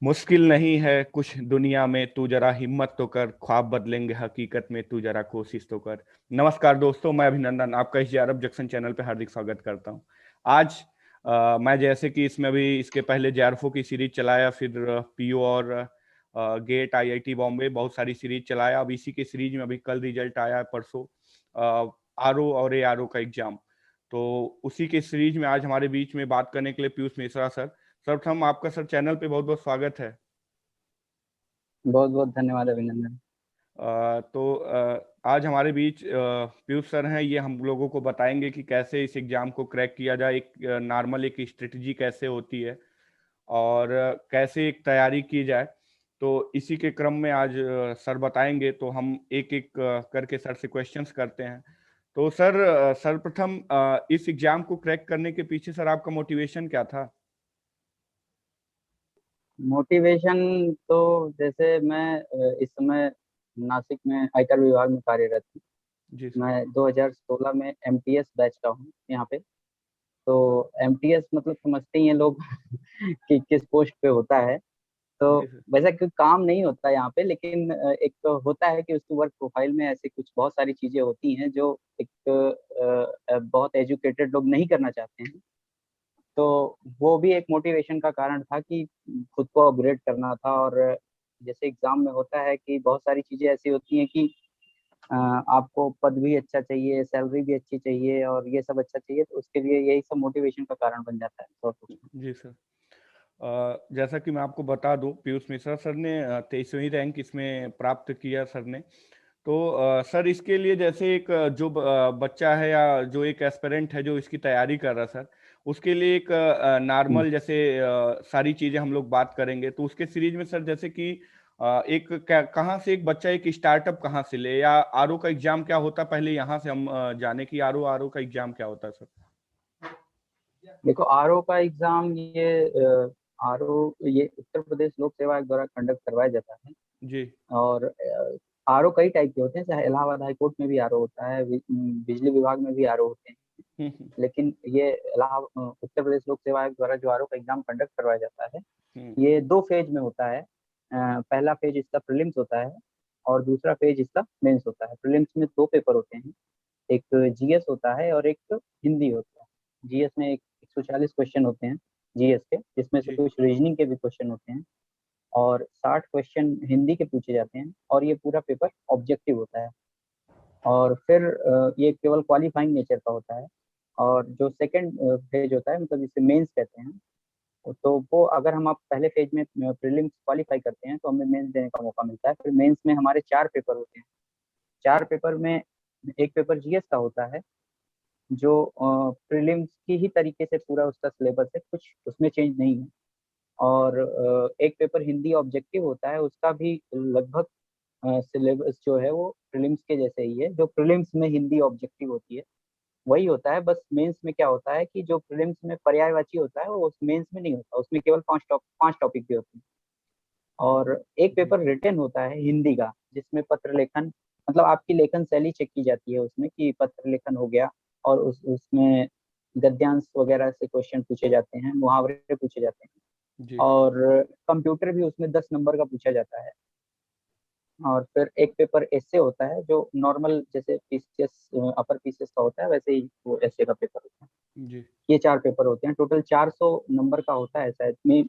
मुश्किल नहीं है कुछ दुनिया में, तू जरा हिम्मत तो कर, ख्वाब बदलेंगे हकीकत में, तू जरा कोशिश तो कर। नमस्कार दोस्तों, मैं अभिनंदन आपका इस जेआरएफ जंक्शन चैनल पे हार्दिक स्वागत करता हूं। आज मैं जैसे कि इसमें अभी इसके पहले जेआरएफओ की सीरीज चलाया, फिर पीओ और गेट आईआईटी बॉम्बे बहुत सारी सीरीज चलाया। अब इसी के सीरीज में अभी कल रिजल्ट आया है, परसों आरओ और एआरओ का एग्जाम। तो उसी के सीरीज में आज हमारे बीच में बात करने के लिए पीयूष मिश्रा सर। सर्वप्रथम आपका सर चैनल पे बहुत बहुत स्वागत है। बहुत बहुत धन्यवाद अभिनंदन। आज हमारे बीच पीयूष सर हैं। ये हम लोगों को बताएंगे कि कैसे इस एग्जाम को क्रैक किया जाए, एक नॉर्मल एक स्ट्रेटजी कैसे होती है और कैसे एक तैयारी की जाए। तो इसी के क्रम में आज सर बताएंगे, तो हम एक एक करके सर से क्वेश्चंस करते हैं। तो सर सर्वप्रथम इस एग्जाम को क्रैक करने के पीछे सर आपका मोटिवेशन क्या था? मोटिवेशन तो जैसे मैं इस समय नासिक में आयकर विभाग में कार्यरत हूँ। जी सर। मैं 2016 में एमटीएस बैच का हूँ यहाँ पे। तो एमटीएस मतलब समझते ही हैं लोग कि किस पोस्ट पे होता है। तो जी सर। वैसा कोई काम नहीं होता यहाँ पे, लेकिन एक तो होता है कि उसकी वर्क प्रोफाइल में ऐसी कुछ बहुत सारी चीजें होती हैं जो एक बहुत एजुकेटेड लोग नहीं करना चाहते हैं। तो वो भी एक मोटिवेशन का कारण था कि खुद को अपग्रेड करना था। और जैसे एग्जाम में होता है कि बहुत सारी चीजें ऐसी होती हैं कि आपको पद भी अच्छा चाहिए, सैलरी भी अच्छी चाहिए और ये सब अच्छा चाहिए, तो उसके लिए यही सब मोटिवेशन का कारण बन जाता है। जी सर। जैसा कि मैं आपको बता दूं, पीयूष मिश्रा सर ने 23वीं रैंक इसमें प्राप्त किया सर ने। तो सर इसके लिए जैसे एक जो बच्चा है या जो एक एस्पिरेंट है जो इसकी तैयारी कर रहा है सर, उसके लिए एक नॉर्मल जैसे सारी चीजें हम लोग बात करेंगे। तो उसके सीरीज में सर जैसे कि एक कहाँ से एक बच्चा एक स्टार्टअप कहाँ से ले, या आरओ का एग्जाम क्या होता है, पहले यहाँ से हम जाने की आरओ आरओ का एग्जाम क्या होता है सर? देखो, आरओ का एग्जाम आरओ ये उत्तर प्रदेश लोक सेवा आयोग द्वारा कंडक्ट करवाया जाता है। जी। और आरओ कई टाइप के होते हैं, चाहे इलाहाबाद हाई कोर्ट में भी आरओ होता है, बिजली विभाग में भी आरओ होते हैं। हम्म। लेकिन ये उत्तर प्रदेश लोक सेवा आयोग द्वारा जो आरओ का एग्जाम कंडक्ट करवाया जाता है, हम्म। ये 2 फेज में होता है। पहला फेज इसका प्रीलिम्स होता है और दूसरा फेज इसका मेंस होता है। प्रीलिम्स में 2 पेपर होते हैं, एक जीएस होता है और एक हिंदी होता है। जीएस में 140 क्वेश्चन होते हैं जीएस के, जिसमें से जी। कुछ रीजनिंग के भी क्वेश्चन होते हैं और 60 क्वेश्चन हिंदी के पूछे जाते हैं और ये पूरा पेपर ऑब्जेक्टिव होता है। और फिर ये केवल क्वालिफाइंग नेचर का होता है। और जो सेकंड फेज होता है, मतलब जिसे मेंस कहते हैं, तो वो अगर हम आप पहले फेज में प्रीलिम्स क्वालिफाई करते हैं तो हमें मेंस देने का मौका मिलता है। फिर मेंस में हमारे 4 पेपर होते हैं। 4 पेपर में एक पेपर जीएस का होता है, जो प्रीलिम्स की ही तरीके से पूरा उसका सिलेबस है, कुछ उसमें चेंज नहीं है। और एक पेपर हिंदी ऑब्जेक्टिव होता है, उसका भी लगभग सिलेबस जो है वो प्रीलिम्स के जैसे ही है। जो प्रीलिम्स में हिंदी ऑब्जेक्टिव होती है वही होता है, बस मेंस में क्या होता है कि जो प्रीलिम्स में पर्यायवाची होता है वो उस मेंस में नहीं होता, उसमें केवल 5 टॉपिक भी होते हैं। और एक जी। पेपर रिटन होता है हिंदी का, जिसमें पत्र लेखन, मतलब आपकी लेखन शैली चेक की जाती है उसमें कि पत्र लेखन हो गया। और उसमें गद्यांश वगैरह से क्वेश्चन पूछे जाते हैं, मुहावरे पूछे जाते हैं। जी। और कंप्यूटर भी उसमें 10 नंबर का पूछा जाता है। और फिर एक पेपर एसए होता है, जो नॉर्मल जैसे पीसीएस अपर पीसीएस का होता है वैसे ही वो एसए का पेपर होता है। जी। ये 4 पेपर होते हैं, टोटल 400 नंबर का होता है शायद में।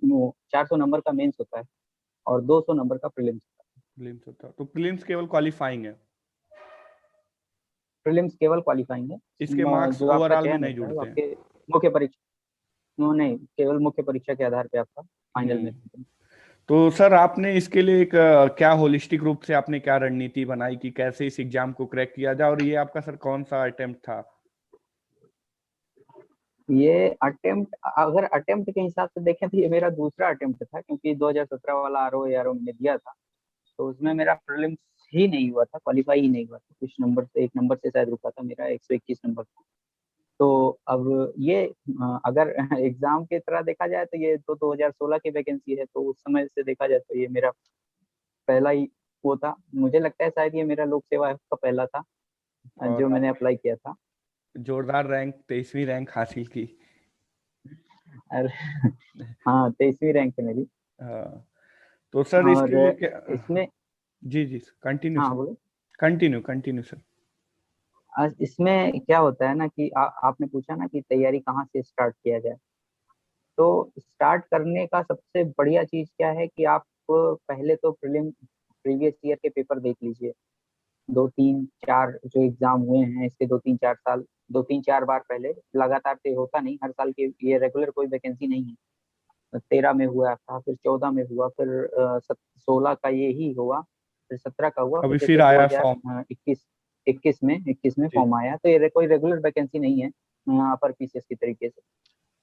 400 नंबर का मेंस होता है और 200 नंबर का प्रीलिम्स होता है। प्रीलिम्स होता है, तो प्रीलिम्स केवल क्वालिफाइंग है? प्रीलिम्स केवल क्वालिफाइंग है। इसके मार्क्स जो आपका ओवरऑल में चयन नहीं होता है वो जुड़ते हैं? आपके मुख्य परीक्षा, नहीं, केवल मुख्य परीक्षा के आधार पे आपका फाइनल में। हम्म। तो सर आपने इसके लिए एक क्या होलिस्टिक रूप से आपने क्या रणनीति बनाई कि कैसे इस एग्जाम को क्रैक किया जाए, और ये आपका सर कौन सा अटेम्प्ट था? ये अटेम्प्ट, अगर अटेम्प्ट के हिसाब से देखें तो ये मेरा दूसरा अटेम्प्ट था, क्योंकि 2017 वाला आरओ एआरओ मैंने दिया था तो उसमें मेरा प्रीलिम्स ही नहीं हुआ था, क्वालिफाई ही नहीं हुआ था। कुछ नंबर से, 1 नंबर से शायद रुका था मेरा, 121 नंबर था। तो अब ये अगर एग्जाम की तरह देखा जाए तो ये तो 2016 की वैकेंसी है, तो उस समय से देखा जाए तो ये मेरा पहला ही वो था। मुझे लगता है शायद ये मेरा लोक सेवा आयोग का पहला था जो और मैंने आपने अप्लाई किया था। जोरदार रैंक 23वीं रैंक हासिल की। और हाँ, 23वीं रैंक है मेरी। हाँ। तो सर और इसके लिए क्या? इसमें, जी जी कंटिन्यू हाँ सर, बोलो। Continue continue sir. इसमें क्या होता है ना कि आपने पूछा ना कि तैयारी कहाँ से स्टार्ट किया जाए। तो स्टार्ट करने का सबसे बढ़िया चीज क्या है कि आप पहले तो प्रीवियस ईयर के पेपर देख लीजिए। 2 3 4 जो एग्जाम हुए हैं इसके 2 3 4 साल, 2 3 4 बार पहले लगातार से होता नहीं, हर साल के ये रेगुलर कोई वैकेंसी नहीं है। 13 में हुआ था, फिर 14 में हुआ, फिर 16 का ये ही हुआ, फिर 17 का हुआ, फिर अभी फिर जैसे आया फॉर्म। 2021 21 में जी फॉर्म आया। तो ये कोई रेगुलर वैकेंसी नहीं है अपर पीसीएस की तरीके से।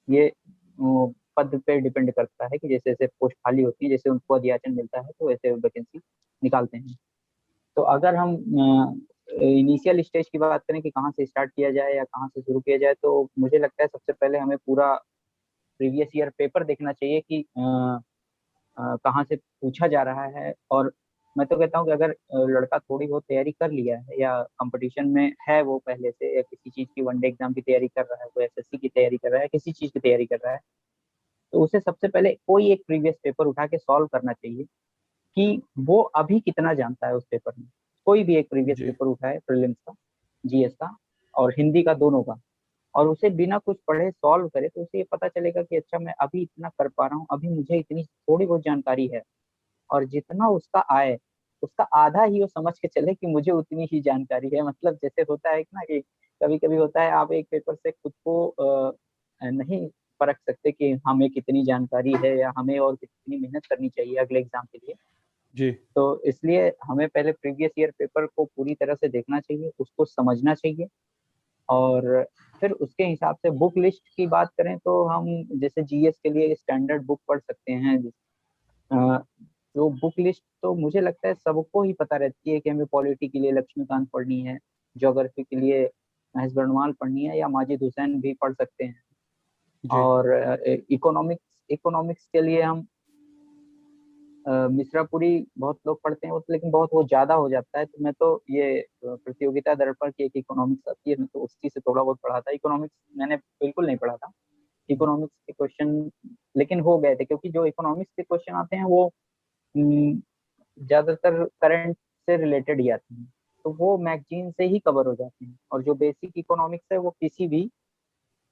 ये पद पे डिपेंड करता है कि जैसे जैसे पोस्ट खाली होती है, जैसे उनको अध्याचन मिलता है तो वैसे वैकेंसी निकालते हैं। तो अगर हम इनिशियल स्टेज की बात करें कि कहाँ से स्टार्ट किया जाए या कहाँ से शुरू किया जाए, तो मुझे लगता है सबसे पहले हमें पूरा प्रीवियस ईयर पेपर देखना चाहिए कि कहाँ से पूछा जा रहा है। और मैं तो कहता हूँ कि अगर लड़का थोड़ी बहुत तैयारी कर लिया है या कंपटीशन में है वो पहले से, या किसी चीज़ की वनडे एग्जाम की तैयारी कर रहा है, कोई एसएससी की तैयारी कर रहा है, किसी चीज़ की तैयारी कर रहा है, तो उसे सबसे पहले कोई एक प्रीवियस पेपर उठा के सॉल्व करना चाहिए कि वो अभी कितना जानता है उस पेपर में। कोई भी एक प्रीवियस जी पेपर उठाए, प्रीलिम्स का, जीएस का और हिंदी का, दोनों का, और उसे बिना कुछ पढ़े सॉल्व करे, तो उसे ये पता चलेगा कि अच्छा मैं अभी इतना कर पा रहा हूँ, अभी मुझे इतनी थोड़ी बहुत जानकारी है। और जितना उसका आए उसका आधा ही वो समझ के चले कि मुझे उतनी ही जानकारी है। मतलब जैसे होता है ना कि कभी कभी होता है आप एक पेपर से खुद को नहीं परख सकते कि हमें कितनी जानकारी है या हमें और कितनी मेहनत करनी चाहिए अगले एग्जाम के लिए। जी तो इसलिए हमें पहले प्रीवियस ईयर पेपर को पूरी तरह से देखना चाहिए, उसको समझना चाहिए। और फिर उसके हिसाब से बुक लिस्ट की बात करें तो हम जैसे जीएस के लिए स्टैंडर्ड बुक पढ़ सकते हैं। अ, जो बुक लिस्ट तो मुझे लगता है सबको ही पता रहती है कि हमें पॉलिटी के लिए लक्ष्मीकांत पढ़नी है, ज्योग्राफी के लिए महेश बर्णवाल पढ़नी है, या माजिद हुसैन भी पढ़ सकते हैं। जी और इकोनॉमिक्स इकोनॉमिक्स के लिए हम मिश्रापुरी बहुत लोग पढ़ते हैं, लेकिन बहुत वो ज्यादा हो जाता है। तो मैं तो ये प्रतियोगिता दर्पण की एक इकोनॉमिक्स आती है, मैं तो उसी से थोड़ा बहुत पढ़ा था। इकोनॉमिक्स मैंने बिल्कुल नहीं पढ़ा था। इकोनॉमिक्स के क्वेश्चन लेकिन हो गए थे, क्योंकि जो इकोनॉमिक्स के क्वेश्चन आते हैं वो हम्म, ज्यादातर करंट से रिलेटेड ही आते हैं, तो वो मैगजीन से ही कवर हो जाते हैं। और जो बेसिक इकोनॉमिक्स है वो किसी भी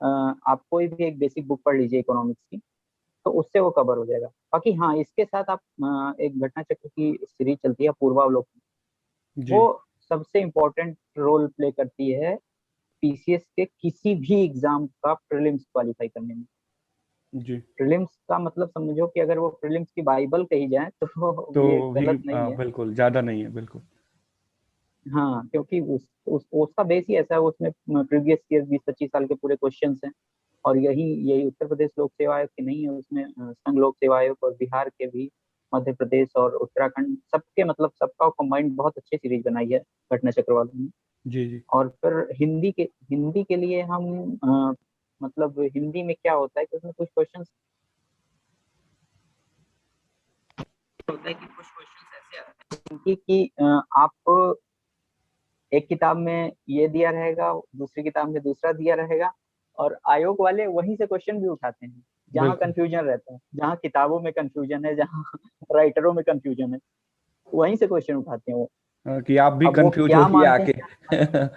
आप कोई भी एक बेसिक बुक पढ़ लीजिए इकोनॉमिक्स की, तो उससे वो कवर हो जाएगा। बाकी हाँ, इसके साथ आप एक घटना चक्र की सीरीज चलती है पूर्वावलोकन, जी वो सबसे इम्पोर्टेंट रोल प्ले करती है पीसीएस के किसी भी एग्जाम का प्रीलिम्स क्वालिफाई करने में। जी। प्रीलिम्स का मतलब समझो कि अगर वो प्रीलिम्स की बाइबल कही जाए तो तो ये भी गलत नहीं है। बिल्कुल ज्यादा नहीं है, बिल्कुल। हाँ, क्योंकि उसका बेस ही ऐसा है, उसमें प्रीवियस ईयर 20 25 साल के पूरे क्वेश्चंस हैं। और यही यही उत्तर प्रदेश लोक सेवा आयोग की नहीं है, उसमें संघ लोक सेवा आयोग और बिहार के भी, मध्य प्रदेश और उत्तराखंड, सबके मतलब सबका कंबाइंड बहुत अच्छी सीरीज बनाई है घटना चक्र वालों ने। जी जी और फिर हिंदी के लिए हम मतलब हिंदी में क्या होता है कि उसमें कुछ क्वेश्चन होता है कि कुछ क्वेश्चन ऐसे आते हैं कि आप एक किताब में ये दिया रहेगा, दूसरी किताब में दूसरा दिया रहेगा, और आयोग वाले वहीं से क्वेश्चन भी उठाते हैं जहाँ बिल्कुल। कंफ्यूजन रहता है, जहाँ किताबों में कंफ्यूजन है, जहाँ राइटरों में कंफ्यूजन है, वहीं से क्वेश्चन उठाते हैं वो। कि आप भी अब वो कंफ्यूज क्या होइए मानते आके। हैं,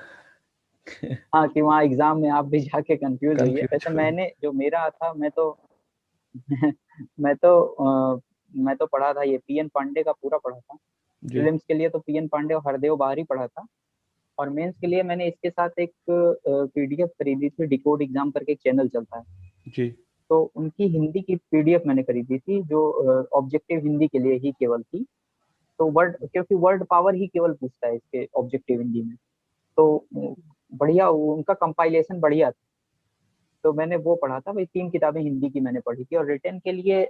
हाँ, कि वहाँ एग्जाम में आप भी जाके कंफ्यूज होइए। कंफ्यूज वैसे होइए। मैंने जो मेरा था, मैं तो मैं तो मैं तो पढ़ा था, ये पीएन पांडे का पूरा पढ़ा था। जी प्रीलिम्स के लिए तो पीएन पांडे और हरदेव बाहरी पढ़ा था। और मेंस के लिए मैंने इसके साथ एक पीडीएफ खरीदी थी, डिकोड एग्जाम करके एक चैनल चलता है, जी तो उनकी हिंदी की पीडीएफ मैंने खरीदी थी, जो ऑब्जेक्टिव हिंदी के लिए ही केवल थी। तो वर्ड, क्योंकि वर्ड पावर ही केवल पूछता है इसके ऑब्जेक्टिव हिंदी में, तो बढ़िया उनका कंपाइलेशन बढ़िया था। तो मैंने वो पढ़ा था भाई, 3 किताबें हिंदी की मैंने पढ़ी थी। और रिटर्न के लिए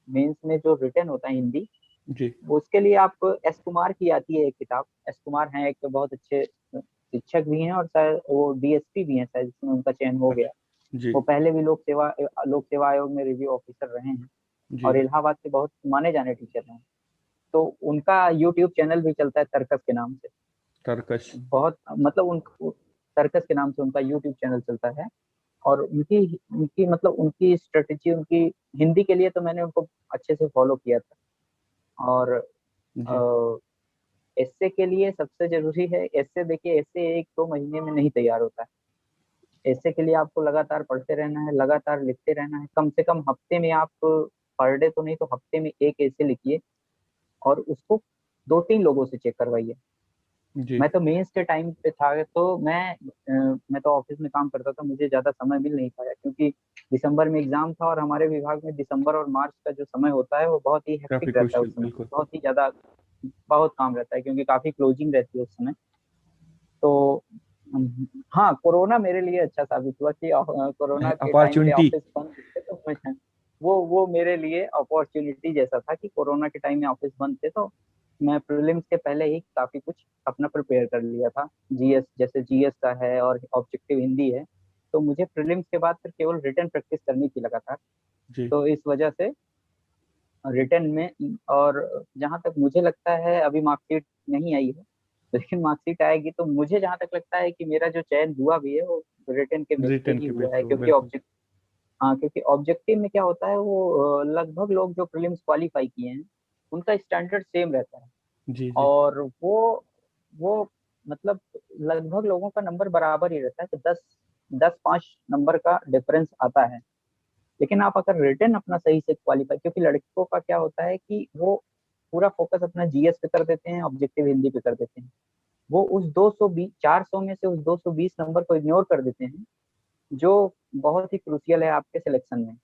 मेंस में जो रिटर्न होता है हिंदी, जी उसके लिए आप एस कुमार की आती है एक किताब। एस कुमार हैं एक तो बहुत अच्छे शिक्षक भी हैं, और शायद वो डीएसपी भी हैं, शायद जिसमें उनका चयन हो गया। अच्छा। जी वो पहले भी लोक सेवा आयोग में रिव्यू ऑफिसर रहे हैं, जी और इलाहाबाद के बहुत माने जाने टीचर हैं। तो उनका यूट्यूब चैनल भी चलता है तर्कस के नाम से। तरकश। बहुत मतलब उन तर्कस के नाम से उनका यूट्यूब चैनल चलता है। और उनकी उनकी मतलब उनकी स्ट्रेटेजी, उनकी हिंदी के लिए तो मैंने उनको अच्छे से फॉलो किया था। और जी। एस्से के लिए सबसे जरूरी है, एस्से देखिए, एस्से 1-2 महीने में नहीं तैयार होता है। एस्से के लिए आपको लगातार पढ़ते रहना है, लगातार लिखते रहना है। कम से कम हफ्ते में आप पर डे तो नहीं तो हफ्ते में एक एस्से लिखिए और उसको 2-3 लोगों से चेक करवाइए। जी। मैं तो मेंस के टाइम पे था तो मैं तो ऑफिस में काम करता था, मुझे ज्यादा समय मिल नहीं पाया क्योंकि दिसंबर में एग्जाम था और हमारे विभाग में दिसंबर और मार्च का जो समय होता है वो बहुत ही काफी हेक्टिक रहता है क्रुशियल, उस समय, बिल्कुल। बहुत ही ज्यादा, बहुत काम रहता है क्योंकि काफी क्लोजिंग रहती है उस समय। तो हाँ, कोरोना मेरे लिए अच्छा साबित हुआ कि कोरोना के टाइम पे अपॉर्चुनिटी। ऑफिस बंद थे तो मैं वो मेरे लिए अपॉर्चुनिटी जैसा था कि कोरोना के टाइम में ऑफिस बंद थे तो मैं प्रीलिम्स के पहले ही काफी कुछ अपना प्रिपेयर कर लिया था। जीएस, जैसे जीएस का है और ऑब्जेक्टिव हिंदी है, तो मुझे प्रीलिम्स के बाद फिर केवल रिटन प्रैक्टिस करनी थी लगातार। जी। तो इस वजह से रिटन में, और जहाँ तक मुझे लगता है अभी मार्कशीट नहीं आई है, लेकिन मार्कशीट आएगी तो मुझे जहाँ तक लगता है कि मेरा जो चयन हुआ भी है वो रिटन के बेस पे रिटर्न ही के बेस हुआ है, पे, क्योंकि बिल्कुल। ऑब्जेक्ट हाँ, क्योंकि ऑब्जेक्टिव में क्या होता है वो लगभग लोग जो प्रीलिम्स क्वालिफाई किए हैं उनका स्टैंडर्ड सेम रहता है। जी। जी। और वो मतलब लगभग लोगों का नंबर बराबर ही रहता है, तो 10-5 नंबर का डिफरेंस आता है। लेकिन आप अगर रिटन अपना सही से क्वालिफाई, क्योंकि लड़कों का क्या होता है कि वो पूरा फोकस अपना जीएस पे कर देते हैं, ऑब्जेक्टिव हिंदी पे कर देते हैं, वो उस 220 400 में से उस 220 नंबर को इग्नोर कर देते हैं जो बहुत ही क्रूशियल है आपके सिलेक्शन में।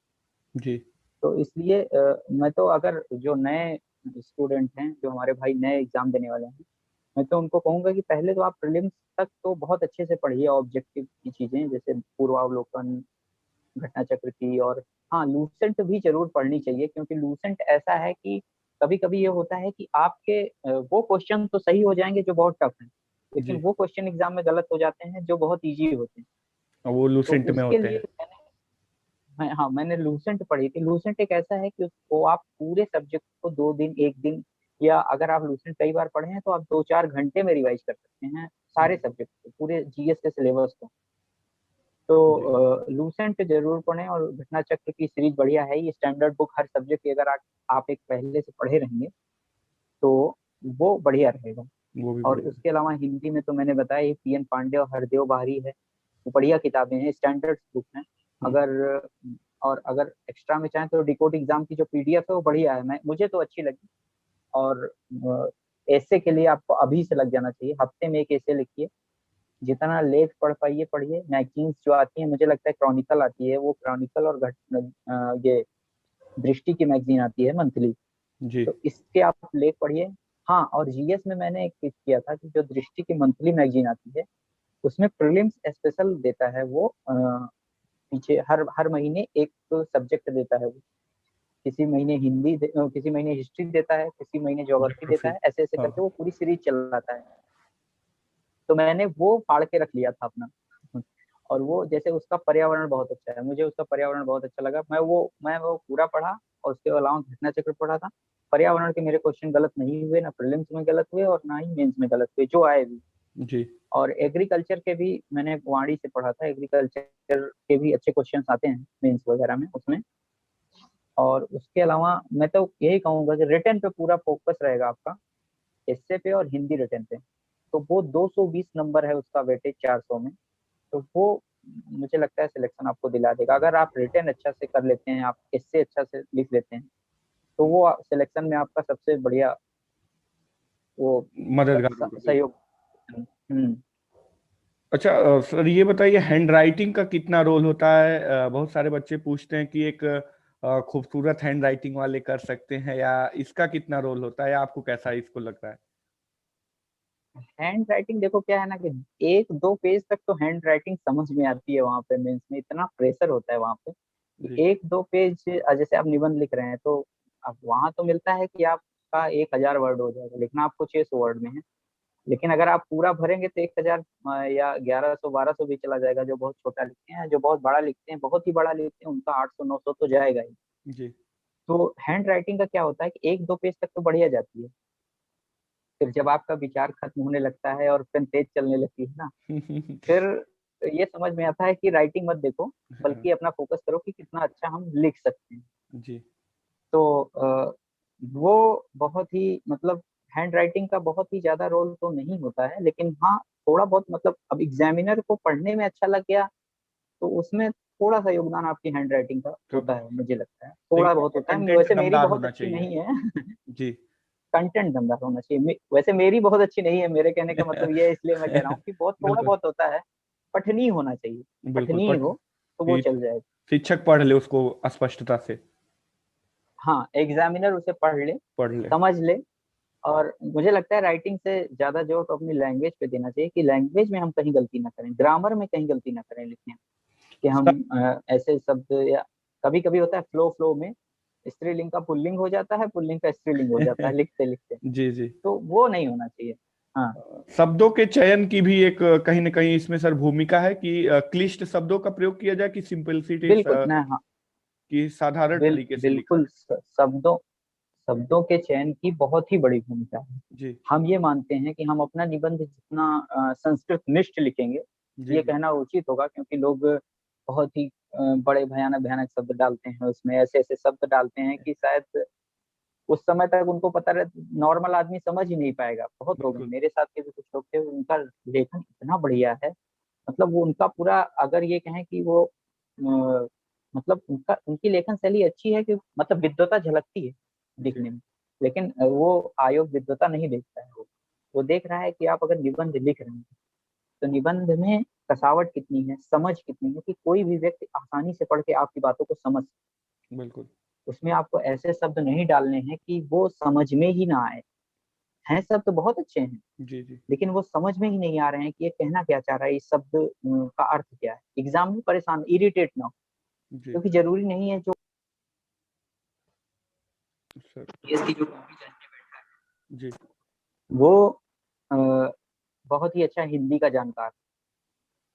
जी। तो इसलिए मैं तो, अगर जो नए स्टूडेंट हैं, जो हमारे भाई नए एग्जाम देने वाले हैं, मैं तो उनको कहूंगा कि पहले तो आप प्रीलिम्स तक तो बहुत अच्छे से पढ़िए ऑब्जेक्टिव की चीजें, जैसे पूर्वावलोकन, घटना चक्र की, और हाँ, लूसेंट भी जरूर पढ़नी चाहिए, क्योंकि लूसेंट ऐसा है कि कभी कभी ये होता है कि आपके वो क्वेश्चन तो सही हो जाएंगे जो बहुत टफ है, लेकिन जी। वो क्वेश्चन एग्जाम में गलत हो जाते हैं जो बहुत इजी होते हैं। वो तो लूसेंट में उसके होते लिए हैं। हाँ, मैंने लूसेंट पढ़ी थी। लूसेंट एक ऐसा है कि उसको आप पूरे सब्जेक्ट को 2 दिन, 1 दिन, या अगर आप लूसेंट कई बार पढ़े हैं तो आप 2-4 घंटे में रिवाइज कर सकते हैं सारे सब्जेक्ट को, पूरे जीएस के सिलेबस को। जी। तो लूसेंट जरूर पढ़ें, और घटना चक्र की सीरीज बढ़िया है, ये स्टैंडर्ड बुक हर सब्जेक्ट की, अगर आप एक पहले से पढ़े रहेंगे तो वो बढ़िया रहेगा। वो भी और बढ़िया उसके अलावा हिंदी में तो मैंने बताया ये पीएन पांडे और हरदेव बाहरी है, वो बढ़िया किताबें हैं, स्टैंडर्ड बुक हैं। है। अगर और अगर एक्स्ट्रा में चाहें तो डिकोड एग्जाम की जो पीडीएफ है वो बढ़िया है, मैं मुझे तो अच्छी लगी। और ऐसे के लिए आपको अभी से लग जाना चाहिए, हफ्ते में एक ऐसे लिखिए, जितना लेख पढ़ पाइए पढ़िए। मैगजीन्स जो आती हैं, मुझे लगता है क्रॉनिकल आती है, वो क्रॉनिकल और ये दृष्टि की मैगजीन आती है मंथली, जी। तो इसके आप लेख पढ़िए। हाँ, और जीएस में मैंने एक चीज किया था कि जो दृष्टि की मंथली मैगजीन आती है उसमें प्रीलिम्स स्पेशल देता है वो, पीछे हर हर महीने एक सब्जेक्ट देता है वो, किसी महीने किसी महीने हिस्ट्री देता है, किसी महीने ज्योग्राफी देता ज्योग्राफी। है, ऐसे ऐसे हाँ। करके वो पूरी सीरीज चलाता है। तो मैंने वो फाड़ के रख लिया था अपना। और वो, जैसे उसका पर्यावरण बहुत अच्छा है, मुझे उसका पर्यावरण बहुत अच्छा लगा, मैं वो पूरा पढ़ा, और उसके अलावा घटना चक्र पढ़ा था। पर्यावरण के मेरे क्वेश्चन गलत नहीं हुए, ना प्रीलिम्स में गलत हुए और ना ही मेंस में गलत हुए, जो आए भी। जी। और एग्रीकल्चर के भी मैंने वाणी से पढ़ा था, एग्रीकल्चर के भी अच्छे क्वेश्चन आते हैं मेंस वगैरह में उसमें। और उसके अलावा मैं तो यही कहूंगा कि रिटर्न पे पूरा फोकस रहेगा आपका, एस्से पे और हिंदी रिटर्न पे। तो वो 220 नंबर है उसका वेटेज 400 में, तो वो मुझे लगता है सिलेक्शन आपको दिला देगा। अगर आप रिटर्न अच्छा से कर लेते हैं, आप एस्से अच्छा से लिख लेते हैं, तो वो सिलेक्शन में आपका सबसे बढ़िया वो मददगार होगा, बिल्कुल। सहयोग। हम्म। अच्छा, सर ये बताइए, हैंड राइटिंग का कितना रोल होता है? बहुत सारे बच्चे पूछते हैं कि एक खूबसूरत हैंड राइटिंग वाले कर सकते हैं, या इसका कितना रोल होता है, या आपको कैसा इसको लगता है? हैंड राइटिंग देखो क्या है ना कि 1-2 पेज तक तो हैंड राइटिंग समझ में आती है, वहां पे मेंस में इतना प्रेशर होता है वहां पे कि जी। 1-2 पेज, जैसे आप निबंध लिख रहे हैं तो अब वहां तो मिलता है कि आपका 1,000 वर्ड हो जाएगा, लिखना आपको 600 वर्ड में है। लेकिन अगर आप पूरा भरेंगे तो 1,000 या 1100-1200 भी चला जाएगा, जो बहुत छोटा लिखते हैं। जो बहुत बड़ा लिखते हैं, बहुत ही बड़ा लिखते हैं, उनका 800-900 तो जाएगा ही। जी। तो हैंड राइटिंग का क्या होता है कि 1-2 पेज तक तो बढ़िया जाती है, फिर जब आपका विचार खत्म होने लगता है और पेन तेज चलने लगती है ना, फिर ये समझ में आता है कि राइटिंग मत देखो, बल्कि अपना फोकस करो कि कितना अच्छा हम लिख सकते हैं। जी तो वो बहुत ही मतलब हैंड राइटिंग का बहुत ही ज्यादा रोल तो नहीं होता है, लेकिन हाँ थोड़ा बहुत मतलब अब एग्जामिनर को पढ़ने में अच्छा लग गया तो उसमें थोड़ा सा योगदान आपकी हैंड राइटिंग का कब होता है, मुझे लगता है लेकिन थोड़ा बहुत आपका होता है। कंटेंट वैसे मेरी दमदार बहुत होना अच्छी चाहिए। नहीं है जी कंटेंट दमदार होना चाहिए। वैसे मेरी बहुत अच्छी नहीं है, मेरे कहने का मतलब ये है, इसलिए मैं कह रहा हूँ कि बहुत थोड़ा बिल्कुल बहुत होता है, पठनीय होना चाहिए। बिल्कुल पठनीय पढ़ हो तो वो कि चल जाएगा। शिक्षक पढ़ ले उसको स्पष्टता से, हाँ, एग्जामिनर उसे पढ़ ले, पढ़ ले। समझ ले। और मुझे लगता है राइटिंग से ज्यादा जोर तो अपनी लैंग्वेज पे देना चाहिए कि लैंग्वेज में हम कहीं गलती ना करें, ग्रामर में कहीं गलती ना करें लिखने में, कि हम सब ऐसे शब्द या कभी कभी होता है फ्लो फ्लो में स्त्रीलिंग का पुल्लिंग हो जाता है, पुल्लिंग का स्त्रीलिंग हो जाता है लिखते लिखते, जी जी। तो वो नहीं होना चाहिए। हाँ शब्दों के चयन की भी एक कहीं ना कहीं इसमें सर भूमिका है कि क्लिष्ट शब्दों का प्रयोग किया जाए कि सिंपलिसिटी बिल्कुल ना, हाँ की साधारण तरीके से लिखा बिल्कुल शब्दों शब्दों के चयन की बहुत ही बड़ी भूमिका है। जाए। जी हम ये मानते हैं कि हम अपना निबंध जितना संस्कृत निष्ठ लिखेंगे, जी ये जी कहना उचित होगा, क्योंकि लोग बहुत ही बड़े भयानक भयानक शब्द डालते हैं उसमें, ऐसे ऐसे शब्द डालते हैं कि शायद उस समय तक उनको पता रहे, नॉर्मल आदमी समझ ही नहीं पाएगा। बहुत लोग हैं, बिल्कुल। मेरे साथ के भी कुछ लोग थे, उनका लेखन इतना बढ़िया है, मतलब वो उनका पूरा अगर ये कहें कि वो मतलब उनका उनकी लेखन शैली अच्छी है कि मतलब विद्वता झलकती है जी दिखने में, लेकिन वो आयोग विद्वता नहीं देखता है। वो देख रहा है कि आप अगर निबंध लिख रहे हैं तो निबंध में कसावट कितनी है, समझ कितनी है, कि कोई भी व्यक्ति आसानी से पढ़ के आपकी बातों को समझ। बिल्कुल। उसमें आपको ऐसे शब्द नहीं डालने हैं कि वो समझ में ही ना आए। हैं शब्द तो बहुत अच्छे हैं, जी जी लेकिन वो समझ में ही नहीं आ रहे हैं कि ये कहना क्या चाह रहा है, इस शब्द का अर्थ क्या है। एग्जाम में परेशान इरिटेट ना हो, जी क्योंकि जरूरी नहीं है जो सर। जीएस की जो कॉपी चाहते जी हैं वो अ, बहुत ही अच्छा हिंदी का जानकार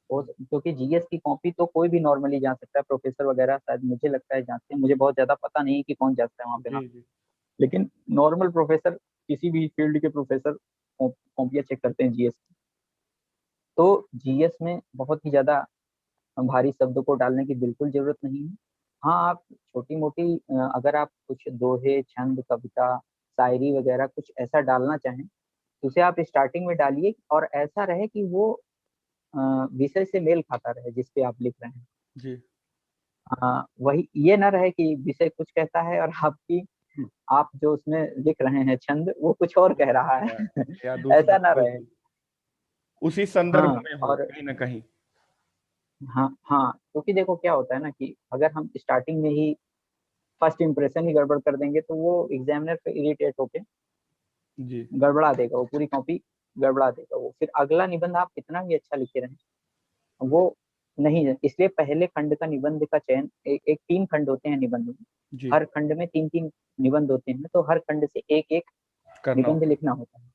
हो, क्योंकि जीएस की कॉपी तो कोई भी नॉर्मली जान सकता है, प्रोफेसर वगैरह शायद मुझे लगता है जांचते हैं, मुझे बहुत ज्यादा पता नहीं कि कौन जाता है वहाँ पे ना, जी जी लेकिन नॉर्मल प्रोफेसर किसी भी फील्ड के प्रोफेसर कॉपियाँ चेक करते हैं जीएस की। तो जीएस में बहुत ही ज्यादा भारी शब्दों को डालने की बिल्कुल जरूरत नहीं है। हाँ, आप छोटी मोटी अगर आप कुछ दोहे छंद कविता शायरी वगैरह कुछ ऐसा डालना चाहें तो उसे आप स्टार्टिंग में डालिए, और ऐसा रहे कि वो विषय से मेल खाता रहे जिस पे आप लिख रहे हैं। जी वही ये ना रहे कि विषय कुछ कहता है और आपकी आप जो उसमें लिख रहे हैं छंद वो कुछ और कह रहा है या दूसरा ऐसा ना रहे। बिल्कुल उसी संदर्भ हाँ में हो और कहीं ना कहीं। हाँ हाँ, क्योंकि देखो क्या होता है ना कि अगर हम स्टार्टिंग में ही फर्स्ट इंप्रेशन ही गड़बड़ कर देंगे तो वो एग्जामिनर पे इरिटेट होके जी गड़बड़ा देगा, वो पूरी कॉपी गड़बड़ा देगा, वो फिर अगला निबंध आप कितना भी अच्छा लिखे रहें वो नहीं है। इसलिए पहले खंड का निबंध का चयन एक 3 खंड होते हैं निबंध में, जी हर खंड में 3-3 निबंध होते हैं, तो हर खंड से एक एक करना निबंध होता लिखना होता है।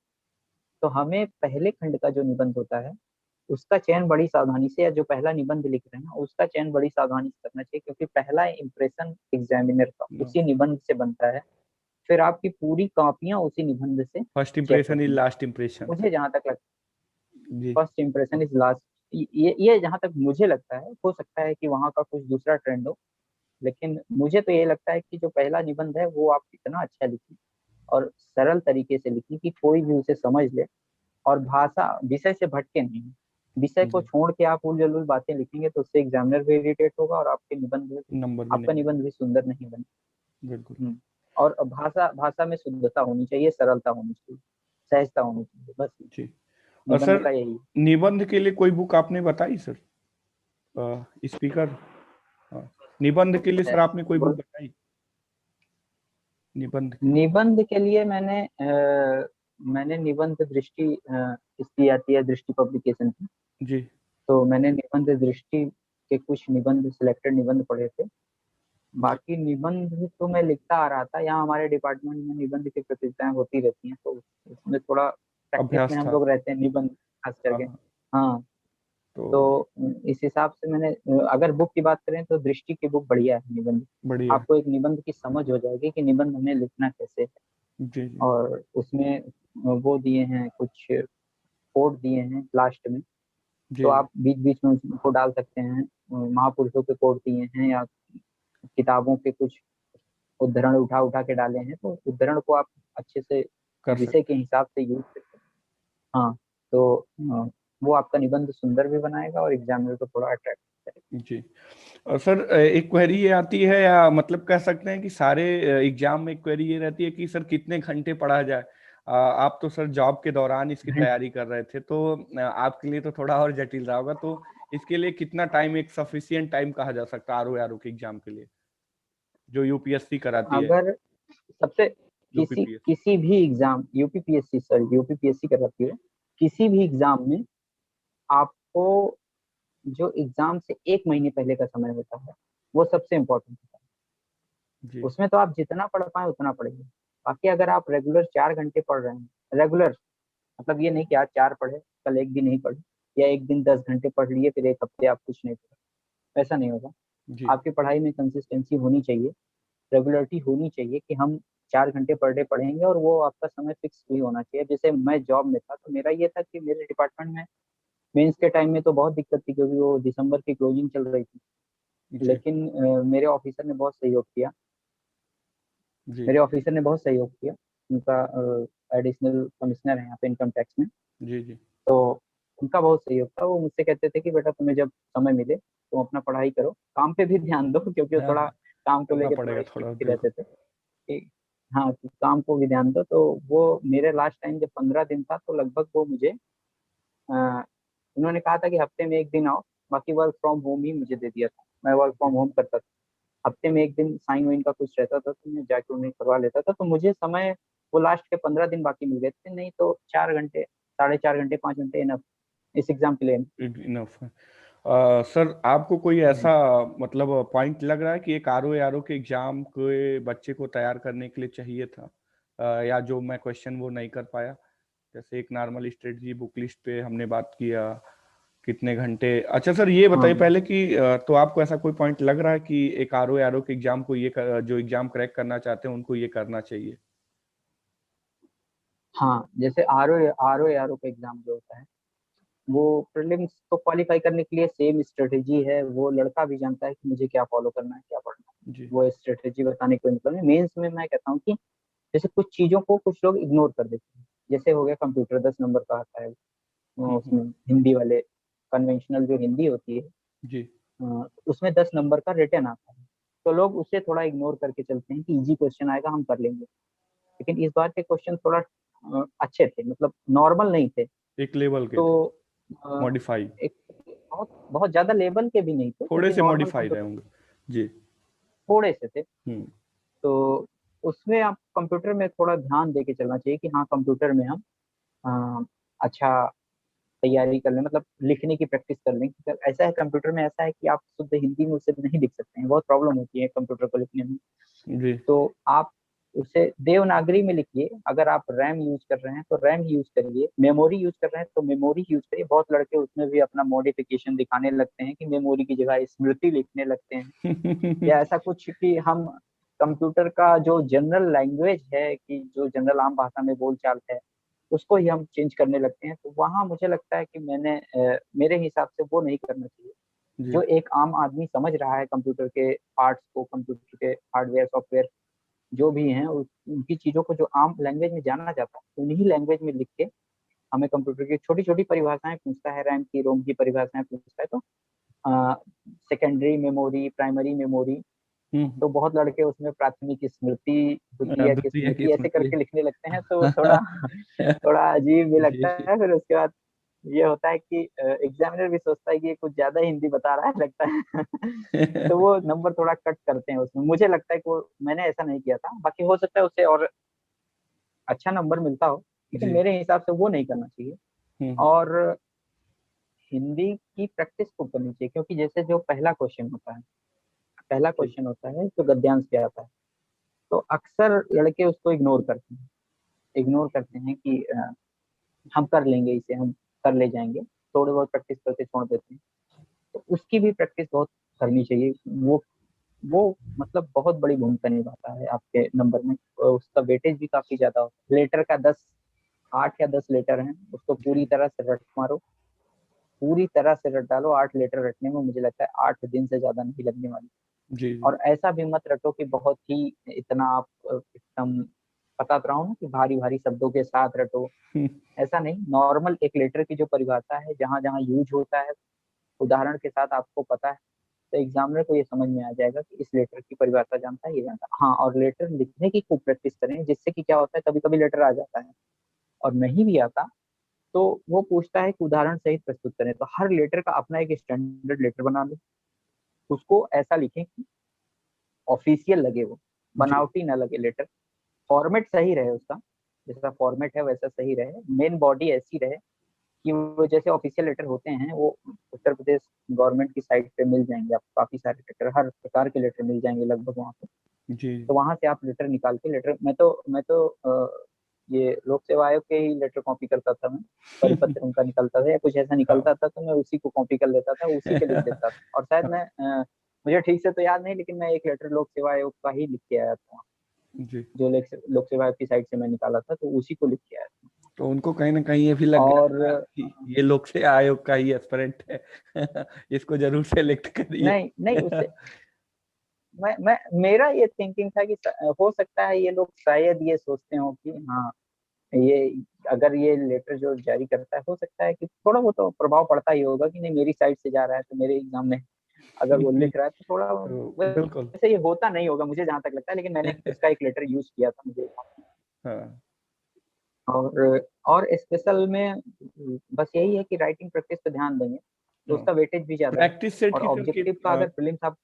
तो हमें पहले खंड का जो निबंध होता है उसका चयन बड़ी सावधानी से, या जो पहला निबंध लिख रहे हैं उसका चयन बड़ी सावधानी से करना चाहिए, क्योंकि पहला इंप्रेशन एग्जामिनर का है। उसी निबंध से बनता है, फिर आपकी पूरी कॉपियां उसी निबंध से फर्स्ट चेक इंप्रेशन इज होती हैं। Last impression. मुझे जहां तक लगता जी है फर्स्ट इंप्रेशन इज लास्ट, ये जहां तक मुझे लगता है, हो सकता है कि वहां का कुछ दूसरा ट्रेंड हो, लेकिन मुझे तो ये लगता है कि जो पहला निबंध है वो आप इतना अच्छा लिखिए और सरल तरीके से लिखिए कि कोई भी उसे समझ ले, और भाषा विषय से भटके नहीं। विषय को जी छोड़ के आप उल जलूल बातें लिखेंगे तो उससे एग्जामिनर भी इरिटेट होगा और नंबर भी आपका नहीं निबंध भी सुंदर नहीं बने। बिल्कुल। और भाषा भाषा में शुद्धता होनी चाहिए, सरलता होनी चाहिए, सहजता होनी चाहिए, बस जी और निबंध सर का यही है। निबंध के लिए कोई बुक आपने बताई सर? स्पीकर। हाँ निबंध के लिए है। सर आपने कोई बुक बोल बताई निबंध के लिए? निबंध के लिए मैंने निबंध दृष्टि इसकी आती है दृष्टि पब्लिकेशन की, जी तो मैंने निबंध दृष्टि के कुछ निबंध सिलेक्टेड निबंध पढ़े थे। जी बाकी निबंध तो मैं लिखता आ रहा था, यहाँ हमारे डिपार्टमेंट में निबंध की प्रतियोगिताएं होती रहती हैं, तो उसमें थोड़ा प्रैक्टिस अभ्यास में हम था। लोग रहते हैं निबंध खास हाँ करके। हाँ हाँ, तो तो इस हिसाब से मैंने अगर बुक की बात करें तो दृष्टि की बुक बढ़िया है निबंध। बढ़िया है। आपको एक निबंध की समझ हो जाएगी कि निबंध हमें लिखना कैसे है, जी जी और उसमें वो दिए हैं कुछ कोड दिए हैं लास्ट में, तो जी। आप बीच बीच में उनको डाल सकते हैं। महापुरुषों के कोट दिए हैं या किताबों के कुछ उद्धरण उठा उठा के डाले हैं, तो उद्धरण को आप अच्छे से कर विषय के सकते हिसाब से यूज करते हैं। हाँ, तो वो आपका निबंध सुंदर भी बनाएगा और एग्जामिनर को थोड़ा अट्रैक्ट करेगा। हैं। जी। और सर एक क्वेरी ये आती है, या मतलब कह सकते हैं कि सारे एग्जाम में एक क्वेरी ये रहती है कि सर कितने घंटे पढ़ा जाए। आप तो सर जॉब के दौरान इसकी घंटे तैयारी कर रहे थे, तो आपके लिए तो थोड़ा और जटिल रहा होगा। तो इसके लिए कितना टाइम एक सफिशियंट टाइम कहा जा सकता है आरओ के एग्जाम के लिए, जो यूपीएससी कराती है, अगर सबसे किसी यूपीपीएससी? किसी भी एग्जाम, यूपीपीएससी सर, यूपीपीएससी कराती है, किसी भी एग्जाम में आपको जो एग्जाम से 1 महीने पहले का समय होता है वो सबसे इम्पोर्टेंट होता है। जी। उसमें तो आप जितना पढ़ पाए उतना पढ़िए। बाकी अगर आप रेगुलर 4 घंटे पढ़ रहे हैं, रेगुलर मतलब ये नहीं कि आज 4 पढ़े कल एक दिन नहीं पढ़े, या एक दिन 10 घंटे पढ़ लिए फिर एक हफ्ते आप कुछ नहीं पढ़े, ऐसा नहीं होगा। जी। आपकी पढ़ाई में कंसिस्टेंसी होनी चाहिए, रेगुलरिटी होनी चाहिए कि हम 4 घंटे पर डे पढ़ेंगे, और वो आपका समय फिक्स भी होना चाहिए। जैसे मैं जॉब में था तो मेरा ये था कि मेरे डिपार्टमेंट में मेंस के टाइम में तो बहुत दिक्कत थी, क्योंकि वो दिसंबर की क्लोजिंग चल रही थी। जी। लेकिन मेरे ऑफिसर ने बहुत सहयोग किया, जी। मेरे ऑफिसर ने बहुत सहयोग किया। उनका एडिशनल कमिश्नर है यहाँ पे इनकम टैक्स में, जी। जी। तो उनका बहुत सहयोग था। वो मुझसे कहते थे कि बेटा तुम्हें जब समय मिले तुम अपना पढ़ाई करो, काम पे भी ध्यान दो, क्योंकि वो हाँ, थोड़ा हाँ, काम को करना लेके थोड़ा पड़ेगा थोड़ा, स्ट्रिक्ट बिल्कुल। रहते थे कि हाँ, तो काम को भी ध्यान दो। तो वो मेरे लास्ट टाइम जब 15 दिन था तो लगभग वो मुझे उन्होंने कहा था कि हफ्ते में एक दिन आओ, बाकी वर्क फ्रॉम होम ही मुझे दे दिया था। मैं वर्क फ्रॉम होम करता था, हफ्ते में एक दिन साइन वाइन का कुछ रहता था तो मैं जाके उन्हें करवा लेता था। तो मुझे समय वो लास्ट के 15 दिन बाकी मिल गए थे, नहीं तो 4 घंटे, 4.5 घंटे, 5 घंटे इनफ इस एग्जाम के लिए। इनफ है। सर आपको कोई ऐसा मतलब पॉइंट लग रहा है कि एक आरओ के एग्जाम के बच्चे को तैयार करने के लिए चाहिए था, या जो मैं क्वेश्चन वो नहीं कर पाया? जैसे एक नॉर्मल स्ट्रेटजी बुक लिस्ट पे हमने बात किया, कितने घंटे। अच्छा सर ये हाँ बताइए पहले कि तो आपको ऐसा कोई पॉइंट लग रहा है कि एक आरओ के एग्जाम को जो एग्जाम क्रैक करना चाहते हैं उनको ये करना चाहिए? हाँ, जैसे आर ओ का एग्जाम जो होता है, वो प्रीलिम्स को क्वालिफाई करने के लिए सेम स्ट्रेटेजी है। वो लड़का भी जानता है कि मुझे क्या फॉलो करना है, क्या पढ़ना है। जी। वो स्ट्रेटेजी बताने का मतलब नहीं। मेंस में मैं कहता हूँ कि जैसे कुछ चीजों को कुछ लोग इग्नोर कर देते हैं। जैसे हो गया कंप्यूटर, 10 नंबर का आता है, हम्म। उसमें हिंदी वाले कन्वेंशनल जो हिंदी होती है, जी। उसमें 10 नंबर का रिटर्न आता है। तो लोग उसे थोड़ा इग्नोर करके चलते हैं कि इजी क्वेश्चन आएगा हम कर लेंगे। लेकिन इस बार के क्वेश्चन थोड़ा अच्छे थे, मतलब नॉर्मल नहीं थे। एक लेवल के तो थे, अ, मॉडिफाई, एक बहुत बहुत ज्यादा लेवल के भी नहीं थे, थोड़े क्योंकि से नॉर्मल मॉडिफाई रहे कंप्यूटर होंगे। जी। थोड़े से थे। हम्म। तो उसमें आप कंप्यूटर में थोड़ा ध्यान दे के चलना चाहिए कि हाँ, कंप्यूटर में हम अच्छा तैयारी कर लें, मतलब लिखने की प्रैक्टिस कर लें। ऐसा है कंप्यूटर में, ऐसा है कि आप शुद्ध हिंदी में उसे नहीं लिख सकते हैं, बहुत प्रॉब्लम होती है कंप्यूटर को लिखने में। जी। तो आप उसे देवनागरी में लिखिए। अगर आप रैम यूज कर रहे हैं तो रैम यूज करिए, मेमोरी यूज कर रहे हैं तो मेमोरी यूज करिए। बहुत लड़के उसमें भी अपना मॉडिफिकेशन दिखाने लगते हैं कि मेमोरी की जगह स्मृति लिखने लगते हैं, या ऐसा कुछ कि हम कंप्यूटर का जो जनरल लैंग्वेज है, कि जो जनरल आम भाषा में बोलचाल है, उसको ही हम चेंज करने लगते हैं। तो वहाँ मुझे लगता है कि मेरे हिसाब से वो नहीं करना चाहिए। जी। जो एक आम आदमी समझ रहा है कंप्यूटर के पार्ट्स को, कंप्यूटर के हार्डवेयर सॉफ्टवेयर जो भी हैं, उनकी चीजों को जो आम लैंग्वेज में जानना चाहता है, उन्हीं लैंग्वेज में लिख के हमें कंप्यूटर की छोटी छोटी परिभाषाएं पूछता है, रैम की रोम की परिभाषाएं पूछता है, तो सेकेंडरी मेमोरी, प्राइमरी मेमोरी, हम्म। तो बहुत लड़के उसमें प्राथमिक स्मृति, द्वितीयक द्वितीय की स्मृति ऐसे स्मृति। करके लिखने लगते हैं। तो थोड़ा थोड़ा अजीब भी लगता जी। है। फिर उसके बाद ये होता है कि एग्जामिनर भी सोचता है कि ये कुछ ज्यादा हिंदी बता रहा है लगता है। तो वो नंबर थोड़ा कट करते हैं उसमें। मुझे लगता है कि वो, मैंने ऐसा नहीं किया था, बाकी हो सकता है उससे और अच्छा नंबर मिलता हो, लेकिन जी। मेरे हिसाब से वो नहीं करना चाहिए। हम्म। और हिंदी की प्रैक्टिस खूब करनी चाहिए, क्योंकि जैसे जो पहला क्वेश्चन होता है, पहला जी। क्वेश्चन होता है जो गद्यांश पे आता है, तो अक्सर लड़के उसको इग्नोर करते हैं, इग्नोर करते हैं कि हम कर लेंगे इसे, हम कर ले जाएंगे, थोड़े बहुत प्रैक्टिस करके छोड़ देते हैं। तो उसकी भी प्रैक्टिस बहुत करनी चाहिए। वो मतलब बहुत बड़ी भूमिका निभाता है आपके नंबर में, और उसका वेटेज भी काफी ज्यादा होता है। लेटर का 10, 8 या 10 लेटर हैं, उसको पूरी जी। तरह से रट मारो, पूरी तरह से रट डालो, 8 लेटर रटने में मुझे लगता है 8 दिन से ज्यादा नहीं लगने वाली। जी जी। और ऐसा भी मत रटो कि बहुत ही इतना आप एकदम बता रहा हूँ ना कि भारी भारी शब्दों के साथ रटो। ऐसा नहीं, नॉर्मल एक लेटर की जो परिभाषा है, जहाँ जहाँ यूज होता है उदाहरण के साथ आपको पता है, तो एग्जामिनर को ये समझ में आ जाएगा कि इस लेटर की परिभाषा जानता है, ये जानता है। हाँ, और लेटर लिखने की खूब प्रैक्टिस करें, जिससे कि क्या होता है, कभी कभी लेटर आ जाता है और नहीं भी आता तो वो पूछता है कि उदाहरण सहित प्रस्तुत करें। तो हर लेटर का अपना एक स्टैंडर्ड लेटर बना लो, उसको ऐसा लिखें कि ऑफिशियल लगे, वो जी बनावटी ना लगे लेटर। फॉर्मेट सही रहे उसका, जैसा फॉर्मेट है वैसा सही रहे, मेन बॉडी ऐसी रहे कि वो जैसे ऑफिशियल लेटर होते हैं वो उत्तर प्रदेश गवर्नमेंट की साइट पे मिल जाएंगे आपको, काफी सारे लेटर, हर प्रकार के लेटर मिल जाएंगे लगभग वहाँ पे। जी। तो वहां से आप लेटर निकाल के लेटर, मैं तो ये लोक सेवा आयोग के ही लेटर कॉपी करता था मैं, परिपत्र उनका निकलता था या कुछ ऐसा हाँ। निकलता था तो मैं उसी को कॉपी कर लेता था, उसी के लिख देता था। और शायद मैं मुझे ठीक से तो याद नहीं, लेकिन मैं एक लेटर लोक सेवा आयोग का ही लिख के आया था, जी। जो लोक सेवा आयोग की साइड से मैं निकाला था, तो उसी को लिख के आया था। तो उनको कहीं ना कहीं ये भी लग गया और था कि ये लोक सेवा आयोग का ही एस्पिरेंट है। इसको जरूर सेलेक्ट करिए। नहीं नहीं, उससे मैं मेरा ये थिंकिंग था कि हो सकता है ये लोग शायद ये सोचते हो कि हाँ, ये अगर ये लेटर जो जारी करता है, हो सकता है कि थोड़ा बहुत तो प्रभाव पड़ता ही होगा कि नहीं मेरी साइड से जा रहा है तो मेरे एग्जाम में अगर वो लिख रहा है तो थोड़ा, तो बिल्कुल। वैसे ये होता नहीं होगा मुझे जहाँ तक लगता है, लेकिन मैंने उसका एक लेटर यूज किया था मुझे। हाँ और स्पेशल में बस यही है कि राइटिंग प्रैक्टिस पे ध्यान देंगे तो हाँ। उसका वेटेज भी ज्यादा है। प्रैक्टिस सेट और की सर की ऑब्जेक्टिव का अगर प्रीलिम्स आप,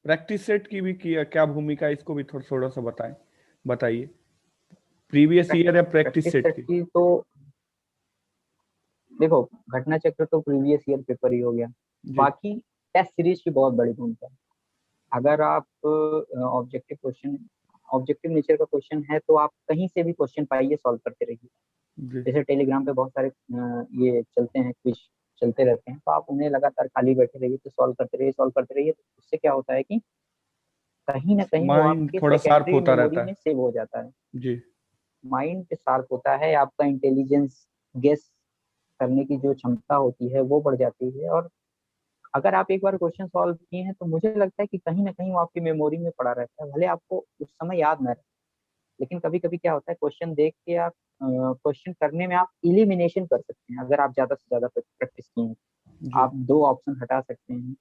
प्रैक्टिस सेट की भी क्या भूमिका है, इसको भी थोड़ा थोड़ा सा बताएं, बताइए। प्रीवियस ईयर या प्रैक्टिस प्रैक्टिस सेट सेट की? की तो देखो, घटना चक्र तो प्रीवियस ईयर पेपर ही हो गया, जी बाकी टेस्ट सीरीज की बहुत बड़ी भूमिका है। अगर आप ऑब्जेक्टिव नेचर का क्वेश्चन है तो आप कहीं से भी क्वेश्चन पाइए, सॉल्व करते रहिए। जी। जैसे टेलीग्राम पे बहुत सारे ये चलते हैं, क्विज चलते रहते हैं, तो आप उन्हें लगातार खाली बैठे रहिए, तो सॉल्व करते रहिए, सॉल्व करते रहिए। तो उससे क्या होता है कि कहीं ना कहीं वो माइंड आपके थोड़ा शार्प सेकेंडरी होता मेमोरी रहता में है। सेव हो जाता है। जी माइंड शार्प होता है, आपका इंटेलिजेंस, गेस करने की जो क्षमता होती है वो बढ़ जाती है। और अगर आप एक बार क्वेश्चन सॉल्व किए हैं तो मुझे लगता है कि कहीं ना कहीं वो आपकी मेमोरी में पड़ा रहता है, भले आपको उस समय याद न रहे। लेकिन कभी कभी क्या होता है, क्वेश्चन देख के आप क्वेश्चन करने में आप इलिमिनेशन कर सकते हैं, अगर आप ज्यादा से ज्यादा प्रैक्टिस किए हैं। जी। आप 2 ऑप्शन हटा सकते हैं,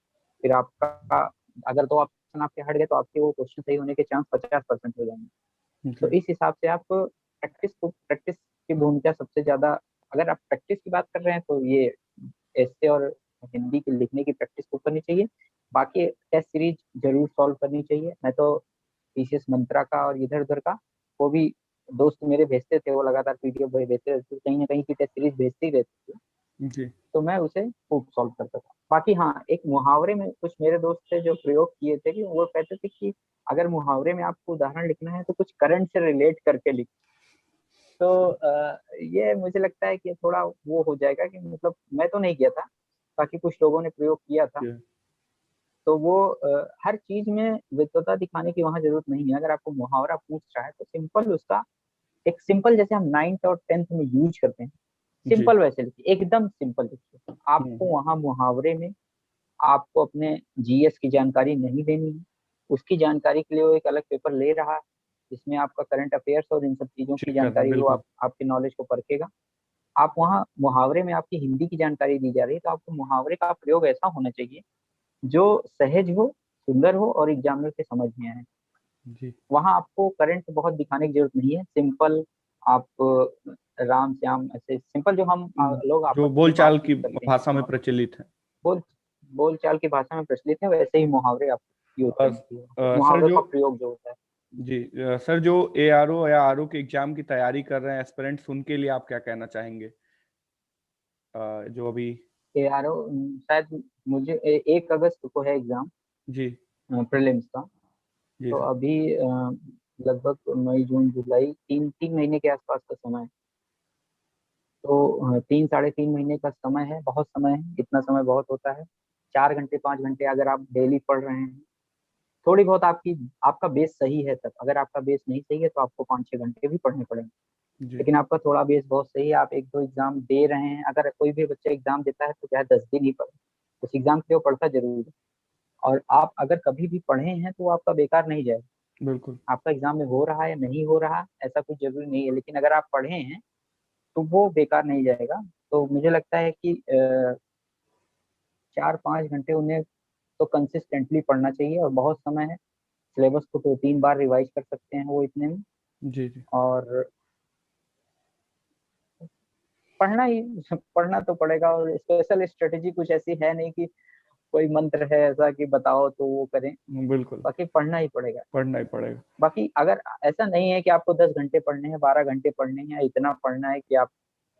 फिर आपका अगर 2 ऑप्शन आपके हट गए तो आपके वो क्वेश्चन सही होने के चांस 50% हो जाएंगे। तो जी इस हिसाब से आप प्रैक्टिस की भूमिका सबसे ज्यादा, अगर आप प्रैक्टिस की बात कर रहे हैं तो ये ऐसे और हिंदी के लिखने की प्रैक्टिस को करनी चाहिए। बाकी टेस्ट सीरीज जरूर सॉल्व करनी चाहिए। मैं तो पीसीएस मंत्रा का और इधर उधर का, वो भी दोस्त मेरे भेजते थे, वो लगातार पीडीएफ भेजते रहते थे, कहीं ना कहीं की टेस्ट सीरीज भेजते ही रहते थे, जी। तो मैं उसे खूब सॉल्व करता था। बाकी हाँ, एक मुहावरे में कुछ मेरे दोस्त थे जो प्रयोग किए थे कि वो कहते थे कि अगर मुहावरे में आपको उदाहरण लिखना है तो कुछ करंट से रिलेट करके लिख। तो ये मुझे लगता है कि थोड़ा वो हो जाएगा कि मतलब मैं तो नहीं किया था, बाकी कुछ लोगों ने प्रयोग किया था। जी तो वो हर चीज में विद्वता दिखाने की वहां जरूरत नहीं है। अगर आपको मुहावरा पूछ रहा है तो सिंपल उसका, एक सिंपल जैसे हम 9th और 10th में यूज करते हैं, जी। सिंपल वैसे लिखिए, एकदम सिंपल लिखिए। आपको हम्म। वहां मुहावरे में आपको अपने जीएस की जानकारी नहीं देनी है, उसकी जानकारी के लिए वो एक अलग पेपर ले रहा है जिसमें आपका करंट अफेयर्स और इन सब चीजों की चेक कर रहा है जानकारी वो बिल्कुल। आपके नॉलेज को परखेगा। आप वहाँ मुहावरे में आपकी हिंदी की जानकारी दी जा रही है, तो आपको मुहावरे का प्रयोग ऐसा होना चाहिए जो सहज हो, सुंदर हो और एग्जामिनर के समझ में आए। जी। वहाँ आपको करंट बहुत दिखाने की जरूरत नहीं है, सिंपल आप राम श्याम ऐसे सिंपल जो हम लोग जो आपस में बोलचाल की बातचीत करते हैं, भाषा में प्रचलित है। बोल बोलचाल की भाषा में प्रचलित है, वैसे ही मुहावरे आपको यूज करने चाहिए, सर मुहावरे जो का प्रयोग जो होता है। जी सर जो एआरओ या आरओ के एग्जाम की तैयारी कर रहे हैं एस्पिरेंट्स, उनके लिए आप क्या कहना चाहेंगे? जो अभी एआरओ शायद मुझे 1 अगस्त को है एग्जाम, जी प्रीलिम्स का। जी तो सर। अभी लगभग मई जून जुलाई 3 महीने के आसपास का समय है। तो 3 साढ़े 3 महीने का समय है, बहुत समय है, इतना समय बहुत होता है। 4 घंटे 5 घंटे अगर आप डेली पढ़ रहे हैं, थोड़ी बहुत आपका बेस सही है तब, अगर आपका बेस नहीं सही है तो आपको 5 6 घंटे भी पढ़ने पड़ेंगे। जी लेकिन आपका थोड़ा बेस बहुत सही है, आप 1-2 एग्जाम दे रहे हैं। अगर कोई भी बच्चा एग्जाम देता है तो चाहे 10 दिन ही पढ़े, उस एग्जाम के लिए वो पढ़ता जरूर है। और आप अगर कभी भी पढ़े हैं तो वो आपका बेकार नहीं जाएगा। बिल्कुल। आपका एग्जाम में हो रहा है या नहीं हो रहा, ऐसा कुछ जरूरी नहीं है, लेकिन अगर आप पढ़े हैं तो वो बेकार नहीं जाएगा। तो मुझे लगता है कि 4-5 घंटे उन्हें तो कंसिस्टेंटली पढ़ना चाहिए, और बहुत समय है। सिलेबस को 2-3 बार रिवाइज कर सकते हैं वो इतने में। जी जी और पढ़ना ही पढ़ना तो पड़ेगा, और स्पेशल स्ट्रेटेजी कुछ ऐसी है नहीं कि कोई मंत्र है ऐसा कि बताओ तो वो करें। बिल्कुल, बाकी पढ़ना ही पड़ेगा। पढ़ना ही पड़ेगा। बाकी अगर ऐसा नहीं है कि आपको 10 घंटे पढ़ने हैं, 12 घंटे पढ़ने हैं, इतना पढ़ना है कि आप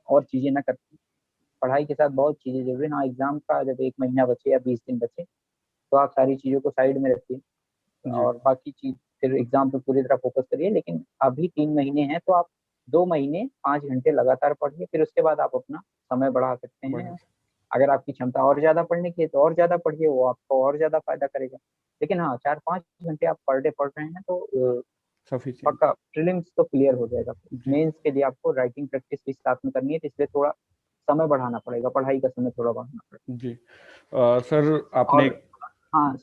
और चीजें ना कर, पढ़ाई के साथ बहुत चीजें जरूरी हैं। हाँ, एग्जाम का जब 1 महीना बचे या 20 दिन बचे तो आप सारी चीजों को साइड में रखिए जी और बाकी चीज फिर एग्जाम पे पूरी तरह फोकस करिए। लेकिन अभी 3 महीने हैं तो आप 2 महीने 5 घंटे लगातार पढ़िए, फिर उसके बाद आप अपना समय बढ़ा सकते बढ़ा। हैं। अगर आपकी क्षमता और ज्यादा पढ़ने की है तो और ज्यादा पढ़िए, वो आपको और ज्यादा फायदा करेगा। लेकिन हाँ, 4-5 घंटे आप पर डे पढ़ रहे हैं तो सफिशिएंट। पक्का प्रीलिम्स तो क्लियर हो जाएगा। जी मेंस के लिए आपको राइटिंग प्रैक्टिस भी साथ में करनी है, तो इसलिए थोड़ा समय बढ़ाना पड़ेगा, पढ़ाई का समय थोड़ा बढ़ाना पड़ेगा। जी। सर आपने। और हाँ,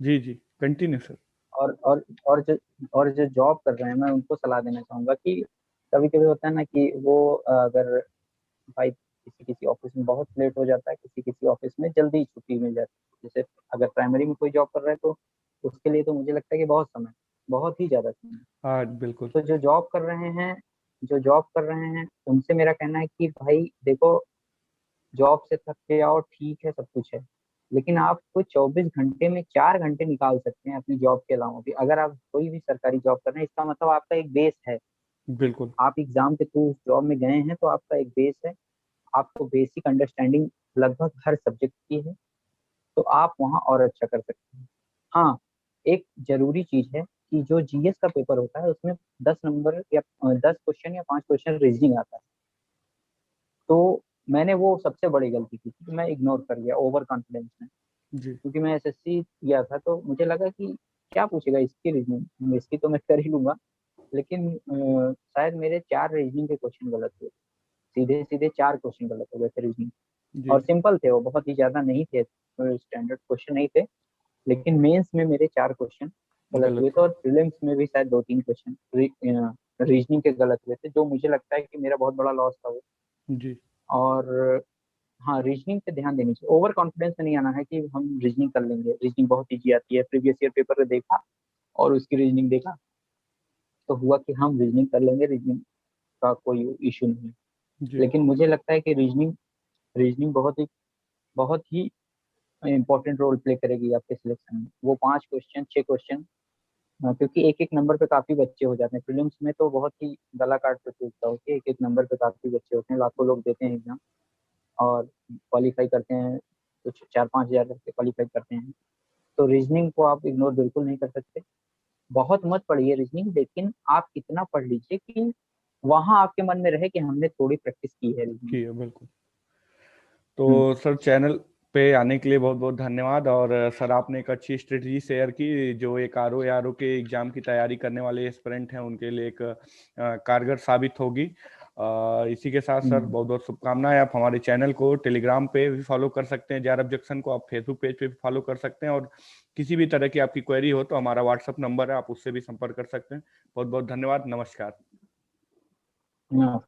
जी जी, कंटिन्यू सर। और जो जॉब कर रहे हैं मैं उनको सलाह देना चाहूंगा कि कभी कभी होता है ना कि वो अगर भाई किसी किसी ऑफिस में बहुत लेट हो जाता है, किसी किसी ऑफिस में जल्दी छुट्टी मिल जाती है। जैसे अगर प्राइमरी में कोई जॉब कर रहा है तो उसके लिए तो मुझे लगता है कि बहुत समय, बहुत ही ज्यादा समय। हाँ बिल्कुल। तो जो जॉब कर रहे हैं उनसे मेरा कहना है कि भाई देखो, जॉब से थक के आओ ठीक है, सब कुछ है, लेकिन आप कोई 24 घंटे में 4 घंटे निकाल सकते हैं अपनी जॉब के अलावा भी। अगर आप कोई भी सरकारी जॉब कर रहे हैं, इसका मतलब आपका एक बेस है। बिल्कुल। आप एग्जाम के थ्रू उस जॉब में गए हैं तो आपका एक बेस है, आपको बेसिक अंडरस्टैंडिंग लगभग हर सब्जेक्ट की है, तो आप वहाँ और अच्छा कर सकते हैं। हाँ, एक जरूरी चीज है कि जो जीएस का पेपर होता है उसमें 10 नंबर या 10 क्वेश्चन या 5 क्वेश्चन रीजनिंग आता है। तो मैंने वो सबसे बड़ी गलती की थी कि मैं इग्नोर कर गया ओवर कॉन्फिडेंस में। जी क्योंकि मैं एसएससी किया था तो मुझे लगा कि क्या पूछेगा इसकी रीजनिंग, इसकी तो मैं कर ही लूंगा। लेकिन शायद मेरे 4 रीजनिंग के क्वेश्चन गलत हुए, सीधे सीधे 4 क्वेश्चन गलत हो गए थे रीजनिंग। जी और सिंपल थे वो, बहुत ही ज्यादा नहीं थे, स्टैंडर्ड क्वेश्चन नहीं थे। लेकिन मेंस में मेरे 4 क्वेश्चन गलत हुए गलत थे, है। और प्रीलिम्स में भी शायद 2-3 क्वेश्चन रीजनिंग के गलत हुए थे, जो मुझे लगता है कि मेरा बहुत बड़ा लॉस था वो। जी और हाँ, रीजनिंग पे ध्यान देनी चाहिए, ओवर कॉन्फिडेंस में नहीं आना है कि हम रीजनिंग कर लेंगे, रीजनिंग बहुत ईजी आती है, प्रीवियस ईयर पेपर में देखा और उसकी रीजनिंग देखा तो हुआ कि हम रीजनिंग कर लेंगे, रीजनिंग का कोई इशू नहीं है। जी लेकिन मुझे लगता है कि रीजनिंग रीजनिंग बहुत ही इंपॉर्टेंट रोल प्ले करेगी आपके सिलेक्शन में। वो 5 क्वेश्चन 6 क्वेश्चन, क्योंकि एक एक नंबर पे काफी बच्चे हो जाते हैं प्रीलिम्स में, तो बहुत ही गला काट प्रतियोगिता होती है, एक एक नंबर पे काफी बच्चे होते हैं, लाखों लोग देते हैं एग्जाम और क्वालिफाई करते हैं, कुछ 4-5 हजार करके क्वालिफाई करते हैं। तो रीजनिंग को आप इग्नोर बिल्कुल नहीं कर सकते। बहुत मत पढ़िए रीजनिंग, लेकिन आप इतना पढ़ लीजिए कि वहां आपके मन में रहे कि हमने थोड़ी प्रैक्टिस की है रीजनिंग। की है बिल्कुल। तो सर चैनल पे आने के लिए बहुत बहुत धन्यवाद। और सर आपने एक अच्छी स्ट्रेटजी शेयर की जो एक आरओ के एग्जाम की तैयारी करने वाले एस्पिरेंट हैं उनके लिए एक कारगर साबित होगी। इसी के साथ सर बहुत बहुत शुभकामनाएं। आप हमारे चैनल को टेलीग्राम पे भी फॉलो कर सकते हैं, जेआरएफ जंक्शन को आप फेसबुक पेज पे भी फॉलो कर सकते हैं, और किसी भी तरह की आपकी क्वेरी हो तो हमारा व्हाट्सअप नंबर है, आप उससे भी संपर्क कर सकते हैं। बहुत बहुत धन्यवाद। नमस्कार। हम्म।